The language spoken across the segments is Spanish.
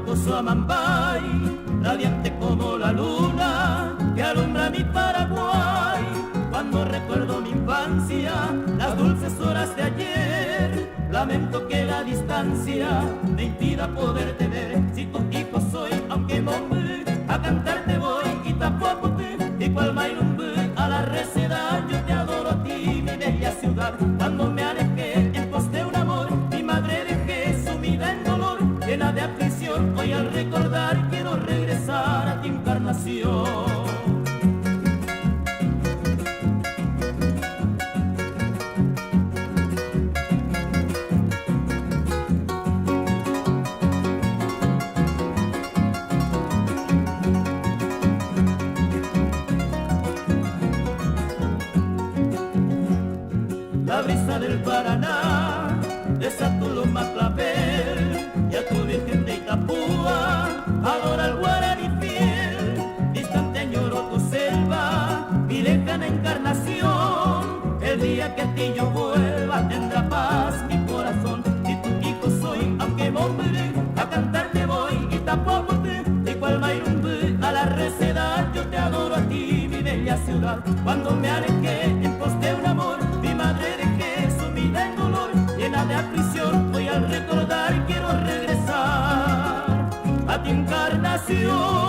hermoso Amambay, radiante como la luna que alumbra mi Paraguay. Cuando recuerdo mi infancia, las dulces horas de ayer, lamento que la distancia me impida poderte ver. Si tu hijo soy, aunque mombe, a cantarte voy y tampoco te, y cual mairumbe, a la receda yo te adoro a ti, mi bella ciudad. Cuando me alejé en pos de un amor, mi madre dejé sumida en dolor, llena de aflicción. Hoy al recordar quiero regresar a tu encarnación. La brisa del Paraná, besa tu loma clavel, y a tu Virgen de Itapúa, adora el guaraní fiel. Distante añoro tu selva, mi lejana encarnación, el día que a ti yo vuelva tendrá paz mi corazón. Si tu hijo soy, aunque bombe, a cantarte voy y tampoco te, igual mairumbe, a la receda yo te adoro a ti, mi bella ciudad. Cuando me alejé en pos de un amor, mi madre dejé sumida en dolor, llena de aflicción. Hoy al recordar quiero regresar a tu encarnación.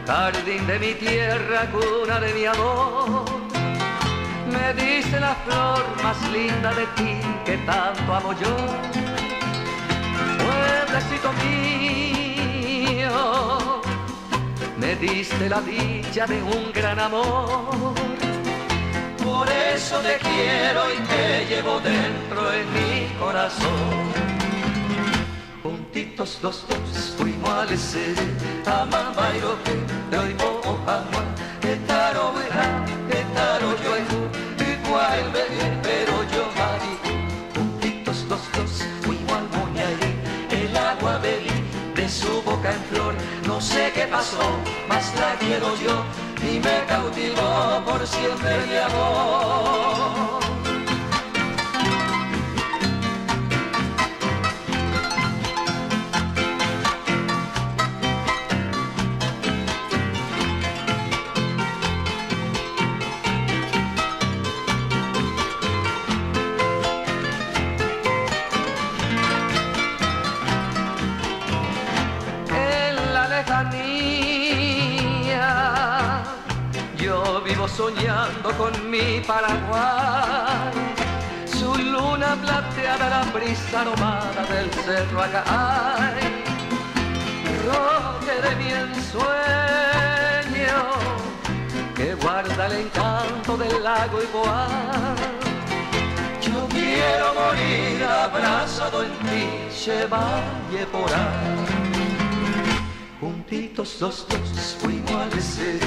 jardín de mi tierra, cuna de mi amor. Me diste la flor más linda de ti que tanto amo yo. Pueblecito mío, me diste la dicha de un gran amor. Por eso te quiero y te llevo dentro en mi corazón. Juntitos los dos fuimos al ese, Amambairo que Roibo Ohama, Etaro Vera, Etaro Yoibu, igual bebé, pero yo Mari. Juntitos los dos fuimos al Moñarí, el agua bebí de su boca en flor. No sé qué pasó, más la quiero yo y me cautivó por siempre mi amor. Yo vivo soñando con mi Paraguay, su luna plateada, la brisa aromada del cerro Acay, roque de mi ensueño que guarda el encanto del lago igual. Yo quiero morir abrazado en ti, Chevalle por ahí. Juntitos los dos fuimos al ese,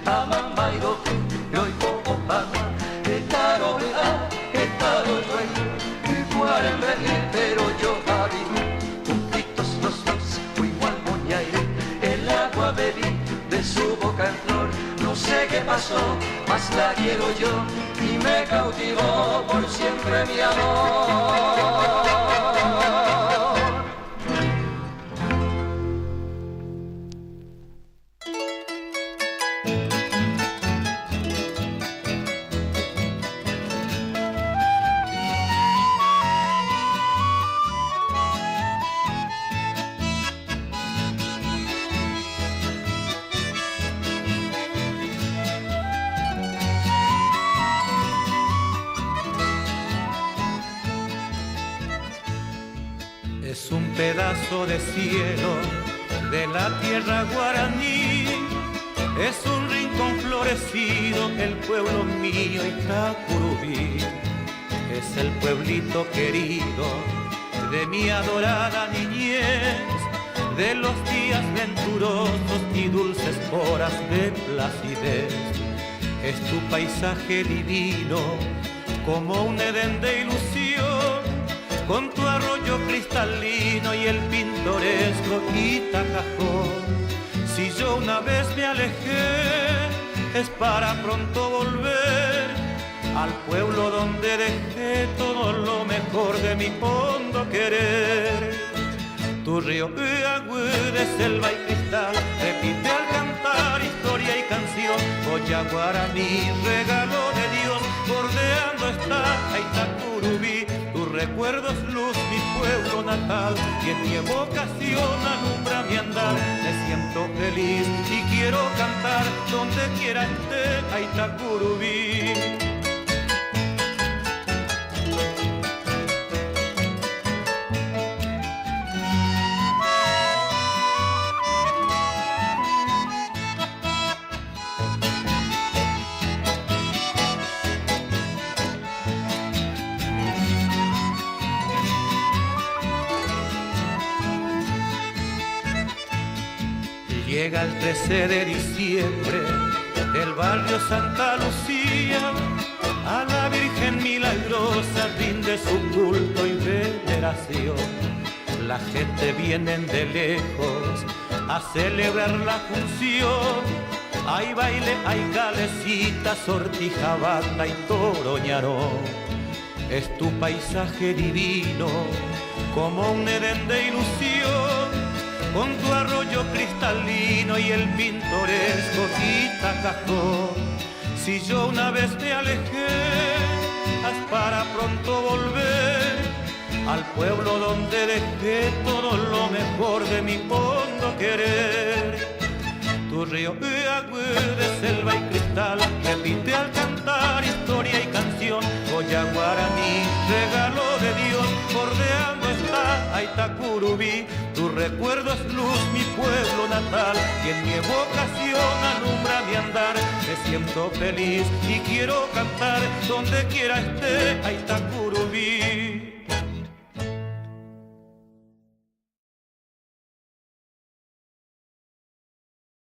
Amambairo que Roibo Ohama, Etaro Vera, Etaro Yoibu, igual en venir, pero yo Javi. Juntitos los dos fuimos al Moñaire, el agua bebí de su boca en flor. No sé qué pasó, más la quiero yo y me cautivó por siempre mi amor. Es un pedazo de cielo de la tierra guaraní, es un rincón florecido, el pueblo mío Itacurubí. Es el pueblito querido de mi adorada niñez, de los días venturosos y dulces horas de placidez. Es tu paisaje divino, como un Edén de ilusión, con tu arroyo cristalino y el pintoresco Itacajón. Si yo una vez me alejé, es para pronto volver al pueblo donde dejé todo lo mejor de mi hondo querer. Tu río Uagüe de selva y cristal repite al cantar historia y canción. Olla guaraní, regalo de Dios, bordeando está a Itacurubí. Tu recuerdo es luz, mi pueblo natal, y en mi evocación alumbra mi andar. Me siento feliz y quiero cantar donde quiera esté a Itacurubí. Llega el 13 de diciembre, el barrio Santa Lucía, a la Virgen Milagrosa rinde su culto y veneración. La gente viene de lejos a celebrar la función. Hay baile, hay calecita, sortija, banda y toroñarón. Es tu paisaje divino, como un Edén de ilusión, con tu arroyo cristalino y el pintoresco Itacajón. Si yo una vez me alejé, haz para pronto volver al pueblo donde dejé todo lo mejor de mi hondo querer. Tu río de agua de selva y cristal repite al cantar historia y canción. Goya guaraní, regalo de Dios, bordeando está Aitacurubí. Tu recuerdo es luz, mi pueblo natal, y en mi evocación alumbra mi andar. Me siento feliz y quiero cantar donde quiera esté Aitacurubí.